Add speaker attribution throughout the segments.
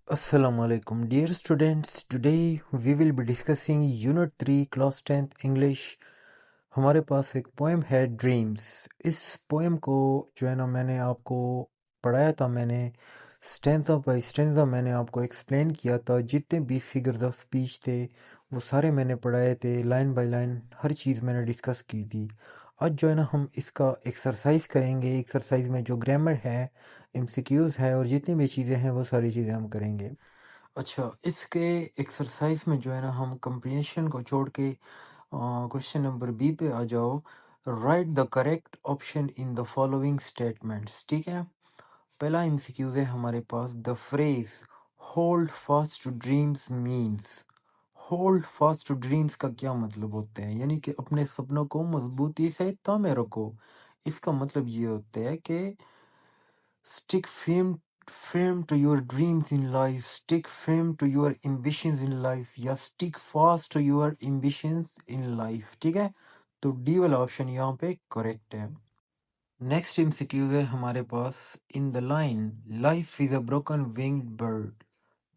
Speaker 1: Assalamu alaikum, dear students. Today we will be discussing Unit 3 Class 10th English. हमारे पास एक poem है dreams. इस poem को जो है ना मैंने आपको पढ़ाया था. मैंने स्टेंजा बाय स्टेंजा मैंने आपको एक्सप्लेन किया था. जितने भी फिगर्स ऑफ स्पीच थे वो सारे मैंने पढ़ाए थे. लाइन बाय लाइन हर चीज़ मैंने डिस्कस की थी. आज जो है ना हम इसका एक्सरसाइज करेंगे. एक्सरसाइज में जो ग्रामर है, एमसीक्यूज है और जितनी भी चीज़ें हैं वो सारी चीज़ें हम करेंगे. अच्छा, इसके एक्सरसाइज में जो है ना हम कंप्रीहेंशन को छोड़ के क्वेश्चन नंबर बी पे आ जाओ. Write the correct option in the following statements. ठीक है. पहला एमसीक्यूज है हमारे पास. The phrase hold fast to dreams means. Hold fast to dreams का क्या मतलब होता है? यानी कि अपने सपनों को मजबूती से थामे रखो. इसका मतलब ये होता है कि stick firm to your dreams in life, stick firm to your ambitions in life या stick fast to your ambitions in life. ठीक है. तो डी वाला ऑप्शन यहाँ पे करेक्ट है. नेक्स्ट एमसीक्यूज है हमारे पास. In the line life is a broken winged bird,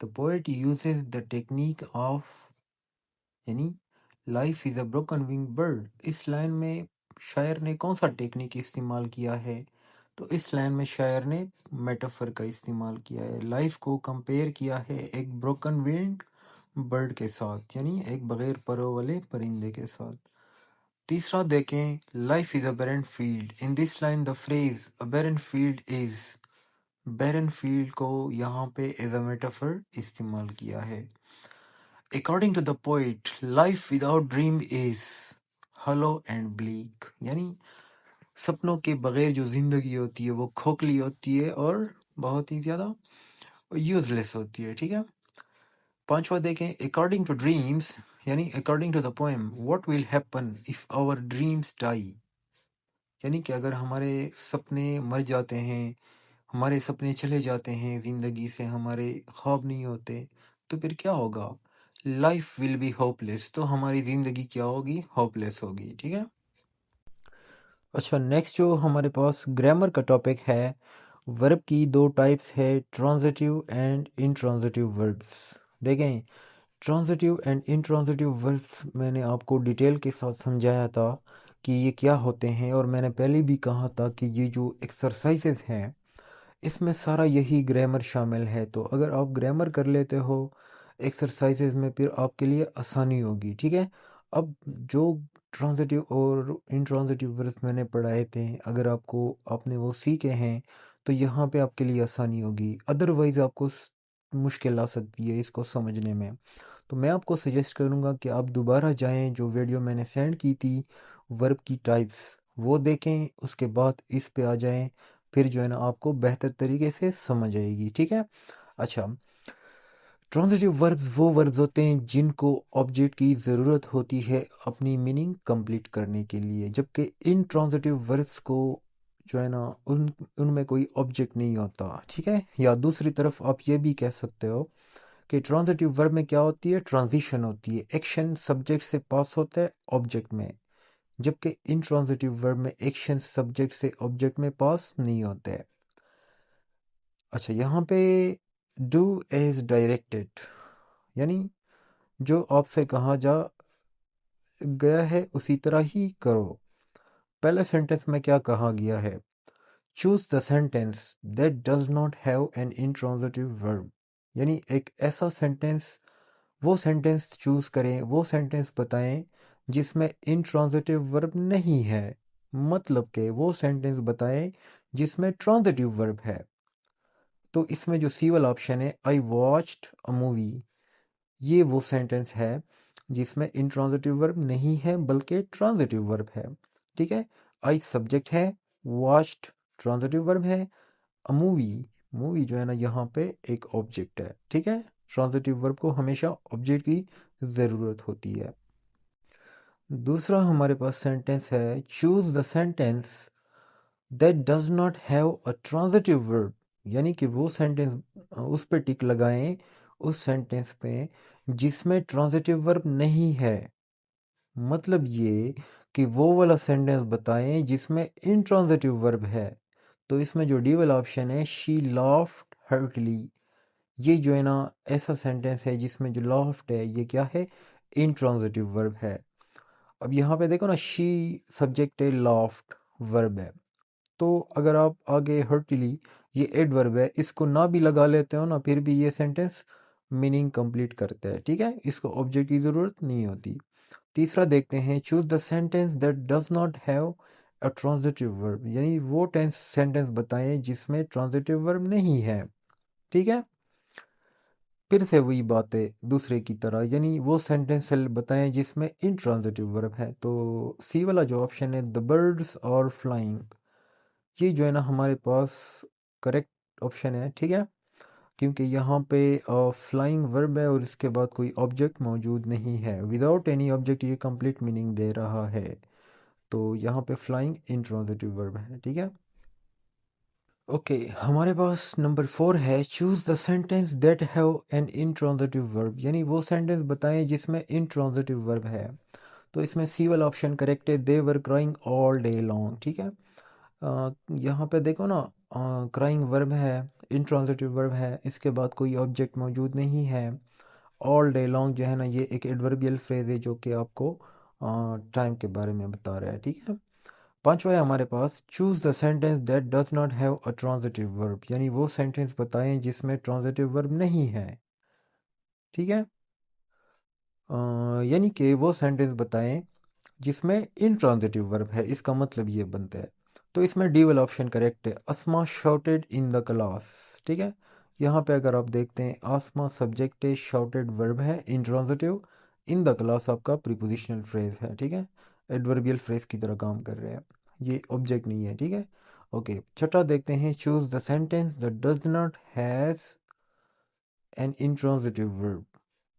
Speaker 1: the poet uses the technique of, यानी life is a broken wing bird. इस लाइन में शायर ने कौन सा टेक्निक इस्तेमाल किया है? तो इस लाइन में शायर ने मेटाफर का इस्तेमाल किया है. लाइफ को कंपेयर किया है एक ब्रोकन विंग बर्ड के साथ, यानी एक बगैर परों वाले परिंदे के साथ. तीसरा देखें. Life is a barren field. In this line the phrase a barren field is, barren field को यहाँ पे एज अ मेटाफर इस्तेमाल किया है. According to the poet, life without dream is hollow and bleak. यानी सपनों के बगैर जो जिंदगी होती है वो खोखली होती है और बहुत ही ज्यादा यूजलेस होती है. ठीक है. पांचवा देखें. अकॉर्डिंग टू ड्रीम्स, यानी according to the poem, what will happen if our dreams die. यानी कि अगर हमारे सपने मर जाते हैं, हमारे सपने चले जाते हैं जिंदगी से, हमारे ख्वाब नहीं होते, तो फिर क्या होगा? Life will be hopeless. तो हमारी जिंदगी क्या होगी? होपलेस होगी. ठीक है. अच्छा, नेक्स्ट जो हमारे पास ग्रामर का टॉपिक है, वर्ब की दो टाइप्स है, ट्रांजिटिव एंड इंट्रांजिटिव वर्ब्स. देखें, ट्रांजिटिव एंड इंट्रांजिटिव वर्ब्स मैंने आपको डिटेल के साथ समझाया था कि ये क्या होते हैं. और मैंने पहले भी कहा था कि ये जो एक्सरसाइजेस हैं इसमें सारा यही ग्रामर शामिल है. तो अगर आप ग्रामर कर लेते हो एक्सरसाइजेज में, फिर आपके लिए आसानी होगी. ठीक है. अब जो ट्रांजिटिव और इंट्रांजिटिव वर्ब्स मैंने पढ़ाए थे, अगर आपने वो सीखे हैं तो यहाँ पे आपके लिए आसानी होगी. अदरवाइज आपको मुश्किल आ सकती है इसको समझने में. तो मैं आपको सजेस्ट करूँगा कि आप दोबारा जाएं, जो वीडियो मैंने सेंड की थी वर्ब की टाइप्स वो देखें, उसके बाद इस पे आ जाएं. फिर जो है ना आपको बेहतर तरीके से समझ आएगी. ठीक है. अच्छा, ट्रांजिटिव वर्ब्स वो वर्ब्स होते हैं जिनको ऑब्जेक्ट की ज़रूरत होती है अपनी मीनिंग कंप्लीट करने के लिए, जबकि इन ट्रांजिटिव वर्ब्स को जो है ना उनमें कोई ऑब्जेक्ट नहीं होता. ठीक है. या दूसरी तरफ आप ये भी कह सकते हो कि ट्रांजिटिव वर्ब में क्या होती है? ट्रांजिशन होती है. एक्शन सब्जेक्ट से पास होता है ऑब्जेक्ट में, जबकि इंट्रांजिटिव वर्ब में एक्शन सब्जेक्ट से ऑब्जेक्ट में पास नहीं होता है. अच्छा, यहाँ पे डू एज डायरेक्टेड, यानी जो आपसे कहा जा गया है उसी तरह ही करो. पहले सेंटेंस में क्या कहा गया है? Choose the sentence that does not have an intransitive verb. यानी एक ऐसा सेंटेंस, वो सेंटेंस चूज करें, वो सेंटेंस बताएं जिसमें इंट्रांजिटिव वर्ब नहीं है. मतलब के वो सेंटेंस बताएं जिसमें ट्रांजिटिव वर्ब है. तो इसमें जो सी वाला ऑप्शन है, आई वॉच्ड अ मूवी, ये वो सेंटेंस है जिसमें इंट्रांजिटिव वर्ब नहीं है बल्कि ट्रांजिटिव वर्ब है. ठीक है. आई सब्जेक्ट है, वॉच्ड ट्रांजिटिव वर्ब है, अ मूवी, मूवी जो है ना यहाँ पे एक ऑब्जेक्ट है. ठीक है. ट्रांजिटिव वर्ब को हमेशा ऑब्जेक्ट की ज़रूरत होती है. दूसरा हमारे पास सेंटेंस है, choose the sentence that does not have a transitive verb. यानी कि वो सेंटेंस, उस पे टिक लगाएं उस सेंटेंस पे जिसमें ट्रांजिटिव वर्ब नहीं है. मतलब ये कि वो वाला सेंटेंस बताएं जिसमें इंट्रांजिटिव वर्ब है. तो इसमें जो डी वाला ऑप्शन है, शी लाफ्ड हर्टली, ये जो है ना ऐसा सेंटेंस है जिसमें जो लाफ्ट है ये क्या है, इंट्रांजिटिव वर्ब है। अब यहाँ पे देखो ना, शी सब्जेक्ट है, लाफ्ट वर्ब है। तो अगर आप आगे हर्टली, ये एडवर्ब है, इसको ना भी लगा लेते हो ना, फिर भी ये सेंटेंस मीनिंग कंप्लीट करता है, ठीक है, इसको ऑब्जेक्ट की ज़रूरत नहीं होती। तीसरा देखते हैं, choose the sentence that does not have a transitive verb, यानी वो टेंस सेंटेंस बताएं जिसमें ट्रांजिटिव वर्ब नहीं है, ठीक है। फिर से वही बात है दूसरे की तरह, यानी वो सेंटेंस बताएं जिसमें इंट्रांजिटिव वर्ब है। तो सी वाला जो ऑप्शन है, द बर्ड्स आर फ्लाइंग, ये जो है ना हमारे पास करेक्ट ऑप्शन है, ठीक है, क्योंकि यहाँ पे फ्लाइंग वर्ब है और इसके बाद कोई ऑब्जेक्ट मौजूद नहीं है। विदाउट एनी ऑब्जेक्ट ये कंप्लीट मीनिंग दे रहा है। तो यहाँ पे फ्लाइंग इंट्रांजिटिव वर्ब है, ठीक है। ओके, हमारे पास नंबर 4 है, choose the sentence that have an intransitive verb, यानी वो सेंटेंस बताएं जिसमें इंट्रांजिटिव वर्ब है। तो इसमें सी वाला ऑप्शन करेक्ट है, they were crying all day long, ठीक है। यहाँ पे देखो ना, क्राइंग वर्ब है, इंट्रांजिटिव वर्ब है, इसके बाद कोई ऑब्जेक्ट मौजूद नहीं है। ऑल डे लॉन्ग जो है ना, ये एक एडवर्बियल फ्रेज है जो कि आपको टाइम के बारे में बता रहा है, ठीक है। पांचवा है हमारे पास, choose the sentence that does not have a transitive verb, यानी वो सेंटेंस बताएं जिसमें ट्रांजिटिव वर्ब नहीं है, ठीक है। यानी कि वो सेंटेंस बताएं जिसमें इनट्रांजिटिव वर्ब है, इसका मतलब ये बनता है। तो इसमें डी वाला ऑप्शन करेक्ट है, अस्मा शाउटेड इन द क्लास, ठीक है। यहाँ पे अगर आप देखते हैं, आसमा सब्जेक्ट है, शाउटेड वर्ब है इंट्रांजिटिव, इन द क्लास आपका प्रीपोजिशनल फ्रेज है, ठीक है, एडवर्बियल फ्रेज की तरह काम कर रहे हैं, ये ऑब्जेक्ट नहीं है, ठीक है। ओके, छठा देखते हैं, choose the sentence that does not has an intransitive verb,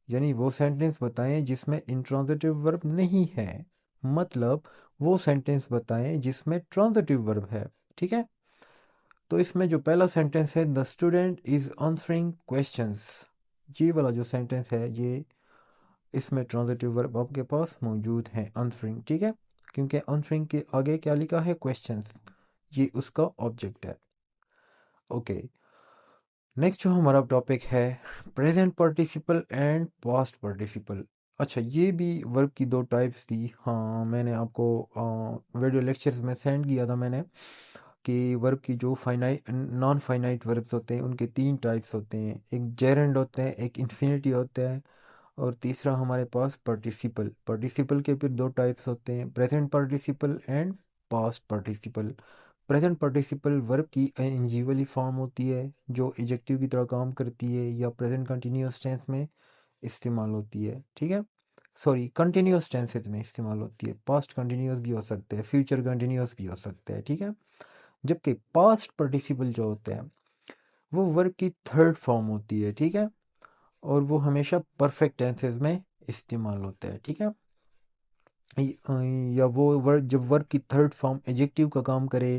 Speaker 1: यानी वो सेंटेंस बताएं जिसमें इंट्रांजिटिव वर्ब नहीं है, मतलब वो सेंटेंस बताएं जिसमें ट्रांजिटिव वर्ब है, ठीक है। तो इसमें जो पहला सेंटेंस है, the student is answering questions, ये वाला जो सेंटेंस है ये, इसमें ट्रांजिटिव वर्ब आपके पास मौजूद है, आंसरिंग, ठीक है, क्योंकि आंसरिंग के आगे क्या लिखा है, क्वेश्चंस, ये उसका ऑब्जेक्ट है। ओके, नेक्स्ट जो हमारा टॉपिक है, present participle and past participle. अच्छा, ये भी वर्ब की दो टाइप्स थी, हाँ मैंने आपको वीडियो लेक्चर्स में सेंड किया था मैंने, कि वर्ब की जो फाइनाइट नॉन फाइनाइट वर्ब्स होते हैं उनके तीन टाइप्स होते हैं, एक जेरेंड होते हैं, एक इन्फिनिटी होता है, और तीसरा हमारे पास पार्टिसिपल। पार्टिसिपल के फिर दो टाइप्स होते हैं, present participle and past participle. Present participle verb की आईएनजी वाली फॉर्म होती है जो एडजेक्टिव की तरह काम करती है या प्रेजेंट कंटिन्यूअस टेंस में इस्तेमाल होती है, ठीक है, सॉरी कंटिन्यूअस टेंसेज में इस्तेमाल होती है, पास्ट कंटिन्यूअस भी हो सकते हैं, फ्यूचर कंटिन्यूअस भी हो सकते हैं, ठीक है। जबकि पास्ट पार्टिसिपल जो होता है वो वर्ब की थर्ड फॉर्म होती है, ठीक है, और वो हमेशा परफेक्ट टेंसेज में इस्तेमाल होता है, ठीक है। या वो वर्ब, जब वर्ब की थर्ड फॉर्म एडजेक्टिव का काम करे,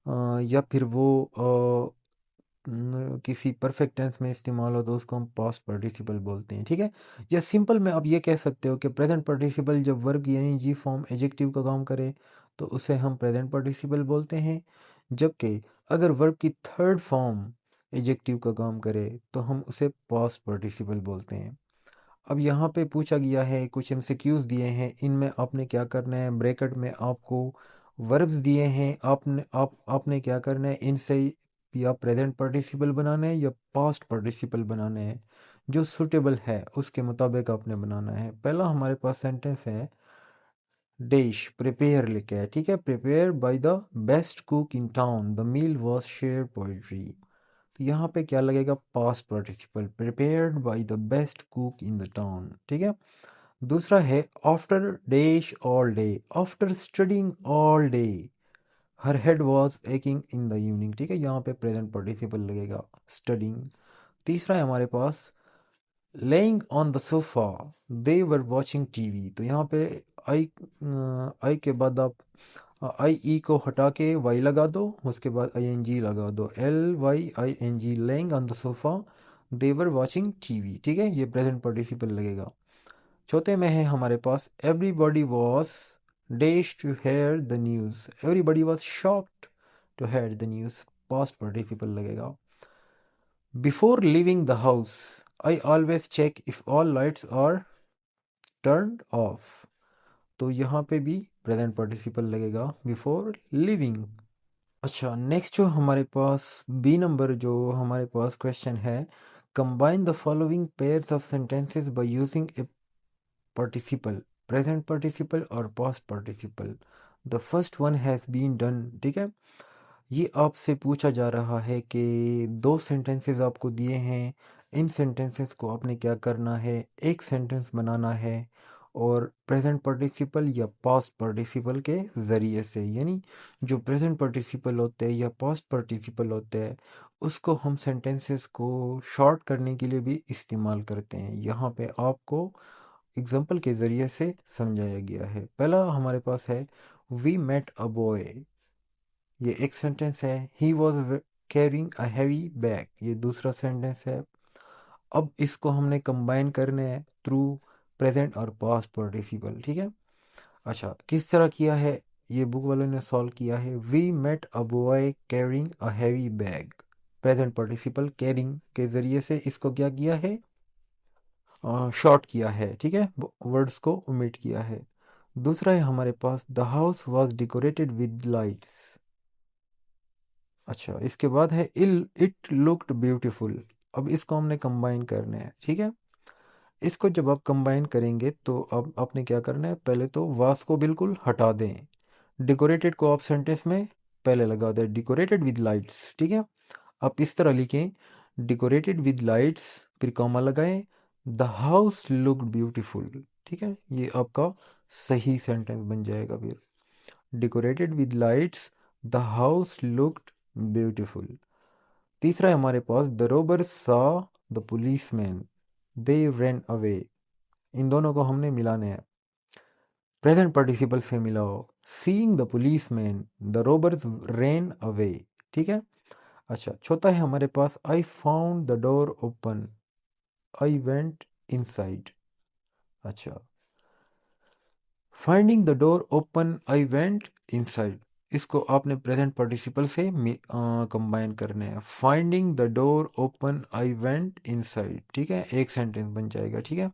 Speaker 1: या फिर वो किसी परफेक्ट टेंस में इस्तेमाल हो, तो उसको हम पास्ट पार्टिसिपल बोलते हैं, ठीक है। या सिंपल में आप ये कह सकते हो कि प्रेजेंट पार्टिसिपल जब वर्ब यानी जी फॉर्म एडजेक्टिव का काम करे तो उसे हम प्रेजेंट पार्टिसिपल बोलते हैं, जबकि अगर वर्ब की थर्ड फॉर्म एडजेक्टिव का काम करे तो हम उसे पास्ट पार्टिसिपल बोलते हैं। अब यहाँ पे पूछा गया है, कुछ एमसीक्यूज दिए हैं, इनमें आपने क्या करना है, ब्रैकेट में आपको वर्ब्स दिए हैं, आपने क्या करना है, इनसे या प्रेजेंट पार्टिसिपल बनाना है या पास्ट पार्टिसिपल बनाना है, जो सूटेबल है उसके मुताबिक आपने बनाना है। पहला हमारे पास सेंटेंस है, डैश प्रिपेयर लिखा है, ठीक है, prepare by the best cook in town, the meal was sheer poetry. तो यहाँ पे क्या लगेगा, past participle, prepared by the best cook in the town, ठीक है। दूसरा है, after dash all day, after studying all day her head was aching in the evening, ठीक है, यहाँ पे प्रेजेंट पार्टिसिपल लगेगा, स्टडिंग। तीसरा है हमारे पास, laying on the sofa they were watching TV, तो यहाँ पे आई आई के बाद आप आई ई को हटा के वाई लगा दो, उसके बाद आई एन जी लगा दो, L Y I N G, lying on the sofa they were watching TV, ठीक है, ये प्रेजेंट पार्टिसिपल लगेगा। चौथे में है हमारे पास, everybody was dash to hear the news, everybody was shocked to hear the news, past participle लगेगा। Before living the house I always check if all lights are turned off. तो यहाँ पे भी प्रेजेंट पार्टिसिपल लगेगा before living. अच्छा, next जो हमारे पास बी नंबर जो हमारे पास क्वेश्चन है, combine the following pairs of sentences by using a participle, present participle और past participle. The first one has been done. ठीक है, ये आपसे पूछा जा रहा है कि दो सेंटेंसेस आपको दिए हैं, इन सेंटेंसेस को आपने क्या करना है, एक सेंटेंस बनाना है और प्रेजेंट पार्टिसिपल या पास्ट पार्टिसिपल के ज़रिए से, यानी जो प्रेजेंट पार्टिसिपल होते हैं या पास्ट पार्टिसिपल होते हैं उसको हम सेंटेंसेस को शॉर्ट करने के लिए भी इस्तेमाल करते हैं। यहाँ पे आपको एग्जाम्पल के ज़रिए से समझाया गया है। पहला हमारे पास है वी मेट अ बॉय, ये एक सेंटेंस है। He was carrying a heavy bag, ये दूसरा सेंटेंस है। अब इसको हमने कंबाइन करने हैं थ्रू प्रेजेंट और पास्ट पार्टिसिपल। ठीक है, अच्छा किस तरह किया है, ये बुक वालों ने सॉल्व किया है। We met a boy carrying a heavy bag, present participle carrying के जरिए से इसको क्या किया है, शॉर्ट किया है। ठीक है, वर्ड्स को ओमिट किया है। दूसरा है हमारे पास the house was decorated with lights. अच्छा, इसके बाद है इल इट लुक्ड ब्यूटीफुल। अब इसको हमने कंबाइन करना है। ठीक है, इसको जब आप कंबाइन करेंगे तो अब आपने क्या करना है, पहले तो वास को बिल्कुल हटा दें, डेकोरेटेड को आप सेंटेंस में पहले लगा दें, डेकोरेटेड विद लाइट्स। ठीक है, आप इस तरह लिखें, डेकोरेटेड विद लाइट्स, फिर कॉमा लगाएं, द हाउस लुक्ड ब्यूटीफुल। ठीक है, ये आपका सही सेंटेंस बन जाएगा। फिर decorated with lights, the house looked beautiful. तीसरा है हमारे पास the robbers saw the policeman, they ran away. इन दोनों को हमने मिलाना है, प्रेजेंट पार्टिसिपल से मिलाओ। Seeing the policeman the robbers ran away. ठीक है, अच्छा चौथा है हमारे पास I found the door open, I went inside. अच्छा, finding the door open I went inside, इसको आपने प्रेजेंट पार्टिसिपल से कंबाइन करने हैं। Finding the door open I went inside. ठीक है, एक सेंटेंस बन जाएगा। ठीक है,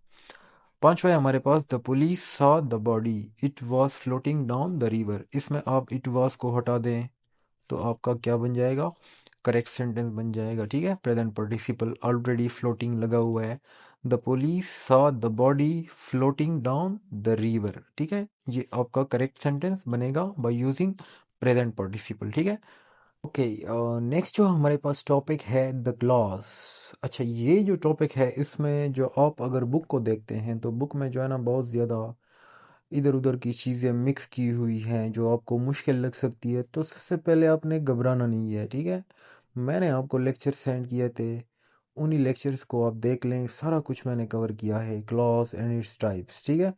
Speaker 1: पांचवा है हमारे पास the police saw the body it was floating down the river. इसमें आप इट वॉज को हटा दें तो आपका क्या बन जाएगा, करेक्ट सेंटेंस बन जाएगा। ठीक है, प्रेजेंट पार्टिसिपल ऑलरेडी फ्लोटिंग लगा हुआ है, the police saw the body floating down the river. ठीक है, ये आपका करेक्ट सेंटेंस बनेगा बाय यूजिंग प्रेजेंट पार्टिसिपल। ठीक है, ओके, नेक्स्ट जो हमारे पास टॉपिक है द क्लॉज। अच्छा, ये जो टॉपिक है इसमें जो आप अगर बुक को देखते हैं तो बुक में जो है ना बहुत ज़्यादा इधर उधर की चीज़ें मिक्स की हुई हैं जो आपको मुश्किल लग सकती है। तो सबसे पहले आपने घबराना नहीं है। ठीक है, मैंने आपको लेक्चर सेंड किए थे, उन्हीं लेक्चर्स को आप देख लें, सारा कुछ मैंने कवर किया है, क्लॉज एंड इट्स टाइप्स। ठीक है,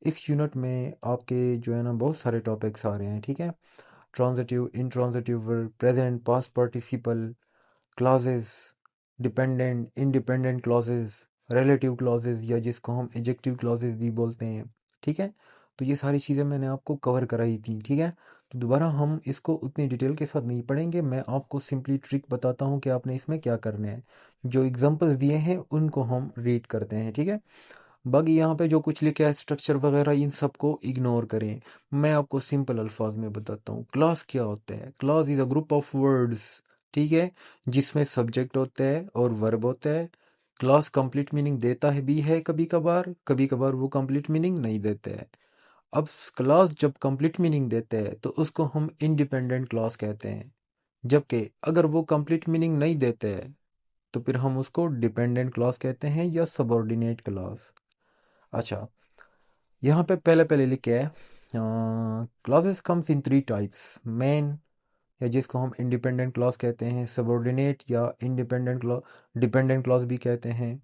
Speaker 1: इस यूनिट में आपके जो है ना बहुत सारे टॉपिक्स आ रहे हैं। ठीक है, transitive, intransitive verb, present, past participle, clauses, dependent, independent clauses, relative clauses या जिसको हम एडजेक्टिव क्लॉजेस भी बोलते हैं। ठीक है, तो ये सारी चीज़ें मैंने आपको कवर कराई थी। ठीक है, तो दोबारा हम इसको उतनी डिटेल के साथ नहीं पढ़ेंगे, मैं आपको सिंपली ट्रिक बताता हूँ कि आपने इसमें क्या करना है। जो एग्जांपल्स दिए हैं उनको हम रीड करते हैं। ठीक है, बाकी यहाँ पे जो कुछ लिखा है स्ट्रक्चर वगैरह इन सबको इग्नोर करें, मैं आपको सिंपल अल्फाज में बताता हूँ। क्लॉज क्या होता है, clause is a group of words. ठीक है, जिसमें सब्जेक्ट होता है और वर्ब होता है। क्लॉज कंप्लीट मीनिंग देता है भी है, कभी कभार वो कंप्लीट मीनिंग नहीं देता है। अब क्लॉज जब कंप्लीट मीनिंग देते हैं तो उसको हम इंडिपेंडेंट क्लॉज कहते हैं, जबकि अगर वो कंप्लीट मीनिंग नहीं देते हैं तो फिर हम उसको डिपेंडेंट क्लॉज कहते हैं या सबऑर्डिनेट क्लॉज। अच्छा, यहाँ पे पहले पहले लिखे है clauses comes in three types, main या जिसको हम इंडिपेंडेंट क्लॉज कहते हैं, सबऑर्डिनेट या इंडिपेंडेंट क्लॉज डिपेंडेंट क्लॉज भी कहते हैं,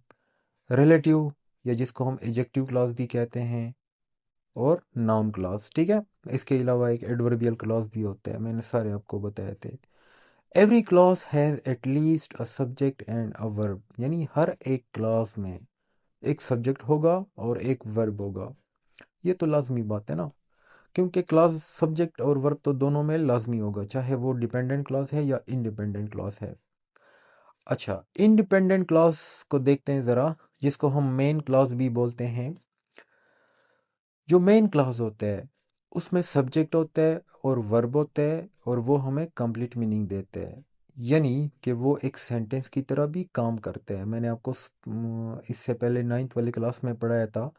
Speaker 1: रिलेटिव या जिसको हम एडजेक्टिव क्लॉज भी कहते हैं, और नाउन क्लॉज। ठीक है, इसके अलावा एक एडवर्बियल क्लॉज भी होता है, मैंने सारे आपको बताए थे। Every clause has at least a subject and a verb, यानी हर एक क्लॉज में एक सब्जेक्ट होगा और एक वर्ब होगा। ये तो लाजमी बात है ना, क्योंकि क्लॉज सब्जेक्ट और वर्ब तो दोनों में लाजमी होगा, चाहे वो डिपेंडेंट क्लॉज है या इंडिपेंडेंट क्लॉज है। अच्छा, इंडिपेंडेंट क्लॉज को देखते हैं ज़रा, जिसको हम मेन क्लॉज भी बोलते हैं। जो मेन क्लॉज होता है उसमें सब्जेक्ट होता है और वर्ब होता है, और वो हमें कंप्लीट मीनिंग देते हैं, यानी कि वो एक सेंटेंस की तरह भी काम करते हैं। मैंने आपको इससे पहले 9th वाली क्लास में पढ़ाया था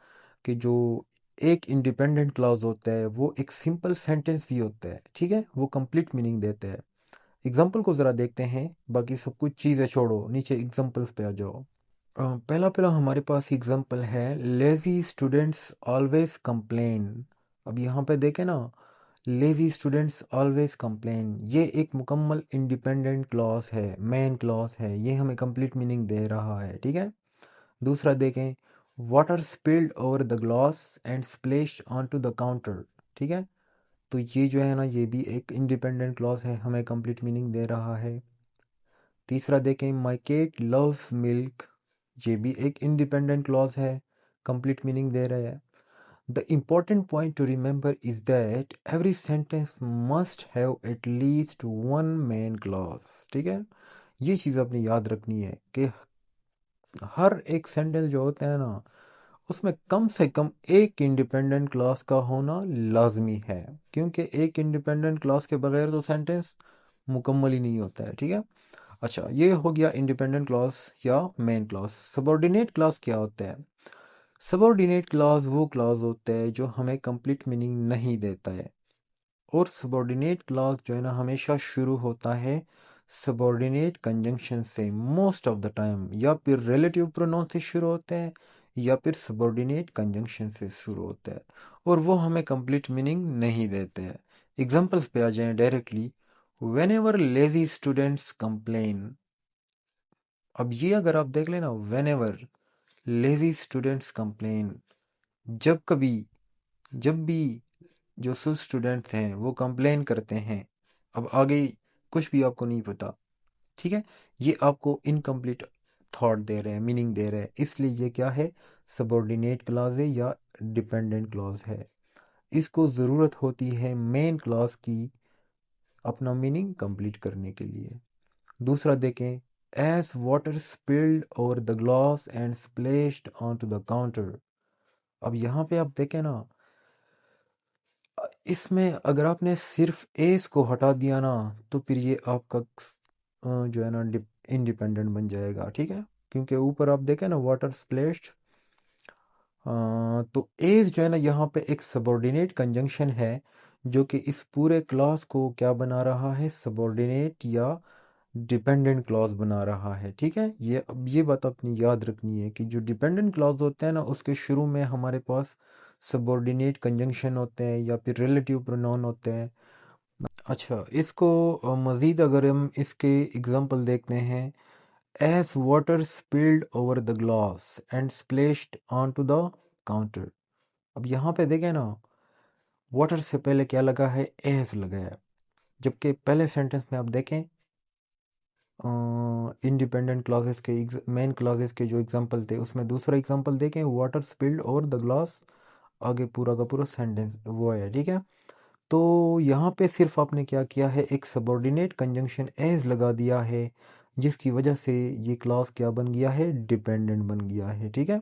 Speaker 1: कि जो एक इंडिपेंडेंट क्लॉज होता है वो एक सिंपल सेंटेंस भी होता है, ठीक है, वो कंप्लीट मीनिंग देते हैं। एग्जाम्पल को ज़रा देखते हैं, बाकी सब कुछ चीज़ें छोड़ो, नीचे एग्जाम्पल्स पे आ जाओ। पहला पहला हमारे पास एग्जाम्पल है, लेजी स्टूडेंट्स ऑलवेज कंप्लेन। अब यहाँ पे देखें ना, लेजी स्टूडेंट्स ऑलवेज कंप्लेन, ये एक मुकम्मल इंडिपेंडेंट क्लॉज है, मेन क्लॉज है, ये हमें कंप्लीट मीनिंग दे रहा है, ठीक है। दूसरा देखें, water spilled over the glass and splashed on to the counter, ठीक है, तो ये जो है ना, ये भी एक इंडिपेंडेंट क्लॉज है, हमें कंप्लीट मीनिंग दे रहा है। तीसरा देखें, माई केट लव्स मिल्क, ये भी एक इंडिपेंडेंट क्लॉज है, कंप्लीट मीनिंग दे रहा है। The important point to remember is that every sentence must have at least one main clause, ठीक है, ये चीज़ आपने याद रखनी है कि हर एक सेंटेंस जो होता है ना, उसमें कम से कम एक इंडिपेंडेंट क्लॉज का होना लाजमी है, क्योंकि एक इंडिपेंडेंट क्लॉज के बगैर तो सेंटेंस मुकम्मल ही नहीं होता है, ठीक है। अच्छा, ये हो गया इंडिपेंडेंट क्लॉज या मेन क्लॉज। सबॉर्डिनेट क्लॉज क्या होता है? सबॉर्डिनेट क्लॉज वो क्लॉज होता है जो हमें कंप्लीट मीनिंग नहीं देता है, और सबॉर्डिनेट क्लॉज जो है ना, हमेशा शुरू होता है सबॉर्डिनेट कंजंक्शन से मोस्ट ऑफ द टाइम, या फिर रिलेटिव प्रोनाउन से शुरू होता है, या फिर सबॉर्डिनेट कंजंक्शन से शुरू होता है, और वो हमें कंप्लीट मीनिंग नहीं देते हैं। एग्जांपल्स पे आ जाएं directly. When ever lazy students complain, अब ये अगर आप देख लेना, when ever lazy students complain, जब कभी, जब भी जो स्टूडेंट्स हैं वो कंप्लेन करते हैं, अब आगे कुछ भी आपको नहीं पता, ठीक है, ये आपको इनकम्प्लीट थॉट दे रहे हैं, मीनिंग दे रहे हैं, इसलिए ये क्या है, सबॉर्डिनेट क्लॉज है या डिपेंडेंट क्लॉज है। इसको ज़रूरत होती है मेन क्लॉज की अपना मीनिंग कंप्लीट करने के लिए। दूसरा देखें, as water spilled over the glass and splashed on to the counter. अब यहाँ पे आप देखें ना, इसमें अगर आपने सिर्फ एस को हटा दिया ना, तो फिर ये आपका जो है ना इंडिपेंडेंट बन जाएगा, ठीक है, क्योंकि ऊपर आप देखें ना वाटर स्प्लैश्ड, तो एज जो है ना, यहाँ पे एक सबॉर्डिनेट कंजंक्शन है जो कि इस पूरे क्लॉज को क्या बना रहा है, सबॉर्डिनेट या डिपेंडेंट क्लॉज बना रहा है, ठीक है। ये अब ये बात अपनी याद रखनी है कि जो डिपेंडेंट क्लॉज होते हैं ना, उसके शुरू में हमारे पास सबॉर्डिनेट कंजंक्शन होते हैं या फिर रिलेटिव प्रोनाउन होते हैं। अच्छा, इसको मज़ीद अगर हम इसके एग्जांपल देखते हैं, as water spilled over the glass and splashed on to the counter. अब यहाँ पे देखें ना, वाटर से पहले क्या लगा है, एज लगा है, जबकि पहले सेंटेंस में आप देखें इंडिपेंडेंट क्लॉजेस के मेन क्लॉजेस के जो एग्जांपल थे, उसमें दूसरा एग्जांपल देखें, water spilled over the glass, आगे पूरा का पूरा सेंटेंस वो है, ठीक है। तो यहाँ पे सिर्फ आपने क्या किया है, एक सबॉर्डिनेट कंजंक्शन एज लगा दिया है, जिसकी वजह से ये क्लॉज क्या बन गया है, डिपेंडेंट बन गया है, ठीक है।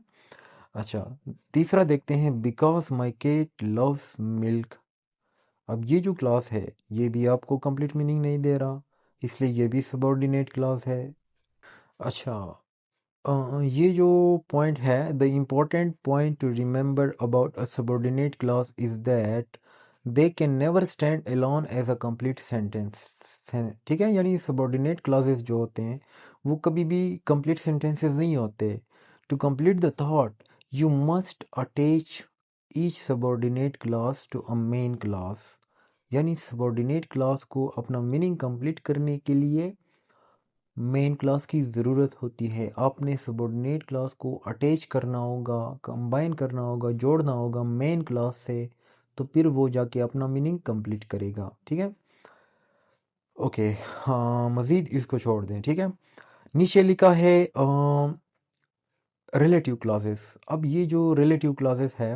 Speaker 1: अच्छा, तीसरा देखते हैं, because my cat loves milk. अब ये जो क्लॉज है, ये भी आपको कंप्लीट मीनिंग नहीं दे रहा, इसलिए ये भी सबॉर्डिनेट क्लॉज है। अच्छा, ये जो पॉइंट है, the important point to remember about a subordinate clause is that they can never stand alone as a complete sentence, ठीक है, यानी सबॉर्डिनेट क्लॉजेस जो होते हैं वो कभी भी कंप्लीट सेंटेंसेस नहीं होते। To complete the thought you must attach each subordinate clause to a main clause, यानी सबॉर्डिनेट क्लॉज को अपना मीनिंग कंप्लीट करने के लिए मेन क्लास की ज़रूरत होती है। आपने सबॉर्डिनेट क्लास को अटैच करना होगा, कंबाइन करना होगा, जोड़ना होगा मेन क्लास से, तो फिर वो जाके अपना मीनिंग कंप्लीट करेगा, ठीक है। ओके, हाँ, मज़ीद इसको छोड़ दें, ठीक है। नीचे लिखा है रिलेटिव क्लासेस। अब ये जो रिलेटिव क्लासेस है,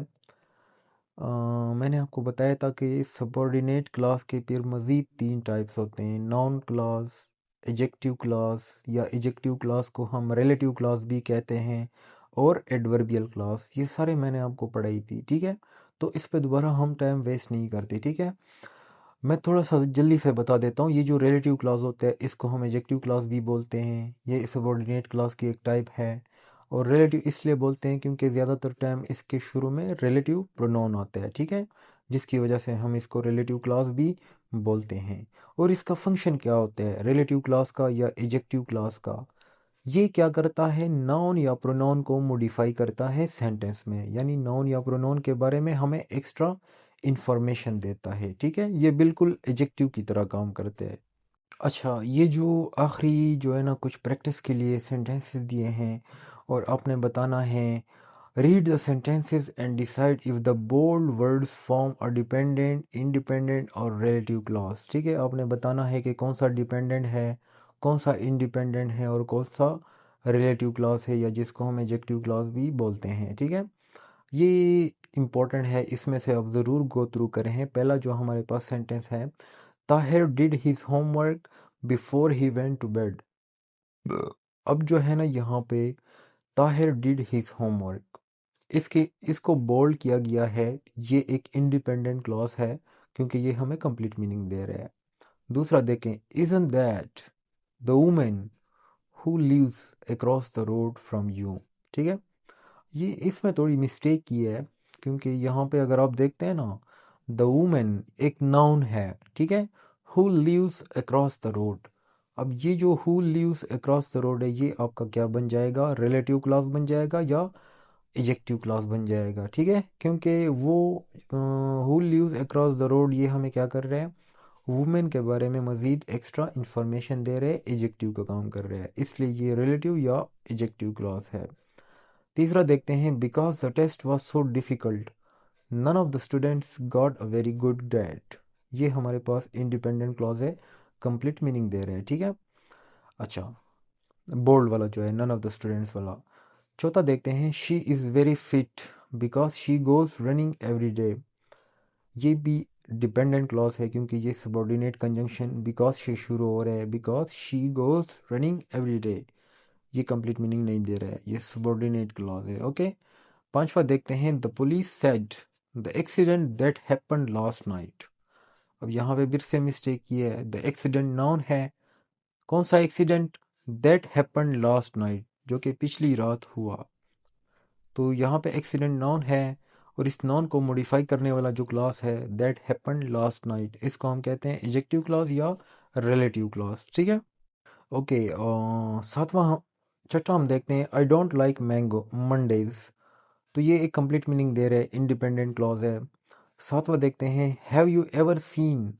Speaker 1: मैंने आपको बताया था कि सबॉर्डिनेट क्लास के फिर मज़ीद 3 टाइप्स होते हैं, नाउन क्लास, एडजेक्टिव क्लॉज या एडजेक्टिव क्लॉज को हम रिलेटिव क्लॉज भी कहते हैं, और एडवर्बियल क्लॉज, ये सारे मैंने आपको पढ़ाई थी, ठीक है। तो इस पे दोबारा हम टाइम वेस्ट नहीं करते, ठीक है। मैं थोड़ा सा जल्दी से बता देता हूँ। ये जो रिलेटिव क्लॉज होता है इसको हम एडजेक्टिव क्लॉज भी बोलते हैं, ये सबॉर्डिनेट क्लॉज की एक टाइप है। और रिलेटिव इसलिए बोलते हैं क्योंकि ज़्यादातर टाइम इसके शुरू में रिलेटिव प्रोनाउन आता है, ठीक है, जिसकी वजह से हम इसको रिलेटिव क्लॉज भी बोलते हैं। और इसका फंक्शन क्या होता है रिलेटिव क्लॉज का या एडजेक्टिव क्लॉज का? ये क्या करता है, नाउन या प्रोनाउन को मॉडिफाई करता है सेंटेंस में, यानी नाउन या प्रोनाउन के बारे में हमें एक्स्ट्रा इंफॉर्मेशन देता है, ठीक है। ये बिल्कुल एडजेक्टिव की तरह काम करते हैं। अच्छा, ये जो आखिरी जो है ना कुछ प्रैक्टिस के लिए सेंटेंसेस दिए हैं, और आपने बताना है read the sentences and decide if the bold words form a dependent, independent और रिलेटिव क्लॉज, ठीक है। आपने बताना है कि कौन सा डिपेंडेंट है, कौन सा इंडिपेंडेंट है, और कौन सा रिलेटिव क्लॉज है, या जिसको हम एडजेक्टिव क्लॉज भी बोलते हैं, ठीक है। ये इम्पोर्टेंट है, इसमें से आप ज़रूर गो थ्रू करें। पहला जो हमारे पास सेंटेंस है, Tahir did his homework before he went to bed. अब जो है ना यहाँ पे ताहिर डिड हिज होमवर्क, इसके इसको बोल्ड किया गया है, ये एक इंडिपेंडेंट क्लॉज है क्योंकि ये हमें कंप्लीट मीनिंग दे रहा है। दूसरा देखें, isn't that the women who lives across the road from you, ठीक है। ये इसमें थोड़ी मिस्टेक की है, क्योंकि यहाँ पे अगर आप देखते हैं ना, द वुमेन एक नाउन है, ठीक है, who lives across the road. अब ये जो who lives across the road है, ये आपका क्या बन जाएगा, रिलेटिव क्लॉज बन जाएगा या एडजेक्टिव क्लॉज बन जाएगा, ठीक है। क्योंकि वो who lives across the road ये हमें क्या कर रहे हैं, वुमेन के बारे में मज़ीद एक्स्ट्रा इंफॉर्मेशन दे रहे हैं, एडजेक्टिव का काम कर रहे हैं, इसलिए ये रिलेटिव या एडजेक्टिव क्लॉज है। तीसरा देखते हैं, because the test was so difficult none of the students got a very good grade. ये हमारे पास इंडिपेंडेंट क्लॉज है, कंप्लीट मीनिंग दे रहे हैं, ठीक है। अच्छा, बोल्ड वाला जो है नन ऑफ द स्टूडेंट्स वाला। चौथा देखते हैं, she is very fit because she goes running every day. ये भी डिपेंडेंट क्लॉज है क्योंकि ये सबॉर्डिनेट कंजंक्शन बिकॉज से शुरू हो रहा है, because she goes running every day, ये कंप्लीट मीनिंग नहीं दे रहा है, ये सबॉर्डिनेट क्लॉज है, ओके। पांचवा देखते हैं, the police said the accident that happened last night. अब यहाँ पे फिर से मिस्टेक की है, द एक्सीडेंट नाउन है, कौन सा accident, that happened last night, जो कि पिछली रात हुआ। तो यहाँ पे एक्सीडेंट नाउन है, और इस नाउन को मॉडिफाई करने वाला जो क्लॉज है, दैट हैपेंड लास्ट नाइट, इसको हम कहते हैं एडजेक्टिव क्लॉज या रिलेटिव क्लॉज, ठीक है। ओके, सातवां छठा हम देखते हैं, I don't like mango Mondays. तो ये एक कंप्लीट मीनिंग दे रहे हैं, इंडिपेंडेंट क्लॉज है। सातवां देखते हैं, have you ever seen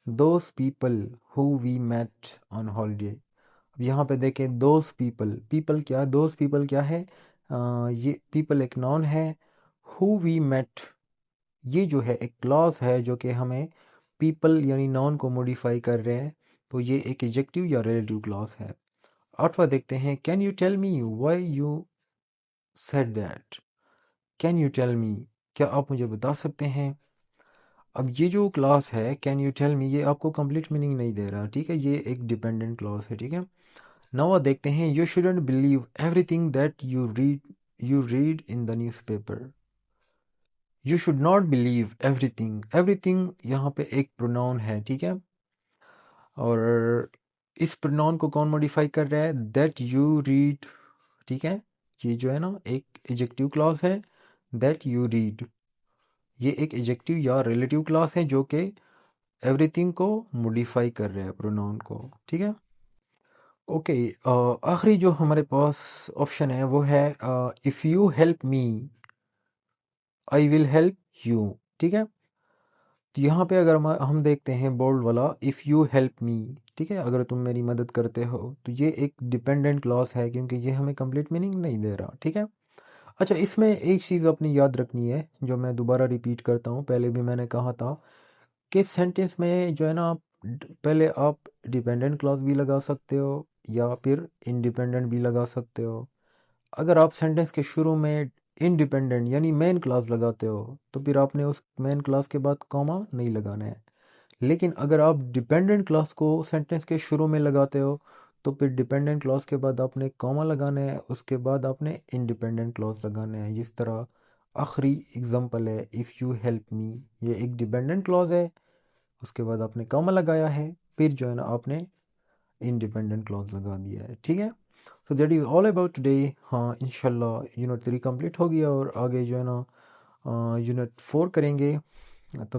Speaker 1: those people who we met on holiday. अब यहाँ पे देखें, दोज पीपल, पीपल क्या, दोज पीपल क्या है, ये पीपल एक नाउन है, हु वी मेट ये जो है एक क्लॉज है जो कि हमें पीपल यानी नाउन को मॉडिफाई कर रहे हैं, तो ये एक एडजेक्टिव या रिलेटिव क्लॉज है। आठवां देखते हैं, can you tell me why you said that. Can you tell me, क्या आप मुझे बता सकते हैं। अब ये जो क्लॉज है कैन यू टेल मी, ये आपको कंप्लीट मीनिंग नहीं दे रहा, ठीक है, ये एक डिपेंडेंट क्लॉज है, ठीक है। नौवां देखते हैं, you shouldn't believe everything that you read in the newspaper. You should not believe everything, everything यहाँ पे एक प्रोनाउन है, ठीक है। और इस प्रोनाउन को कौन मॉडिफाई कर रहा है, दैट यू रीड, ठीक है। ये जो है ना एक एडजेक्टिव क्लॉज है, दैट यू रीड, ये एक एडजेक्टिव या रिलेटिव क्लॉज है जो कि एवरीथिंग को मॉडिफाई कर रहा है प्रोनाउन को, ठीक है। ओके, आखिरी जो हमारे पास ऑप्शन है वो है, if you help me I will help you, ठीक है। तो यहाँ पे अगर हम देखते हैं बोल्ड वाला, इफ़ यू हेल्प मी, ठीक है, अगर तुम मेरी मदद करते हो, तो ये एक डिपेंडेंट क्लॉज है क्योंकि ये हमें कंप्लीट मीनिंग नहीं दे रहा, ठीक है। अच्छा, इसमें एक चीज़ अपनी याद रखनी है जो मैं दोबारा रिपीट करता हूँ, पहले भी मैंने कहा था कि सेंटेंस में जो है ना पहले आप डिपेंडेंट क्लॉज भी लगा सकते हो या फिर इंडिपेंडेंट भी लगा सकते हो। अगर आप सेंटेंस के शुरू में इंडिपेंडेंट यानी मेन क्लॉज लगाते हो तो फिर आपने उस मेन क्लॉज के बाद कॉमा नहीं लगाना है। लेकिन अगर आप डिपेंडेंट क्लॉज को सेंटेंस के शुरू में लगाते हो तो फिर डिपेंडेंट क्लॉज के बाद आपने कॉमा लगाना है, उसके बाद आपने इंडिपेंडेंट क्लॉज लगाना है। जिस तरह आखिरी एग्जांपल है, इफ़ यू हेल्प मी, ये एक डिपेंडेंट क्लॉज है, उसके बाद आपने कॉमा लगाया है, फिर जो है ना आपने इंडिपेंडेंट क्लॉज लगा दिया है। ठीक है, so that is all about today. हाँ, इंशाल्लाह यूनिट 3 कंप्लीट हो गया और आगे जो है ना यूनिट 4 करेंगे। तब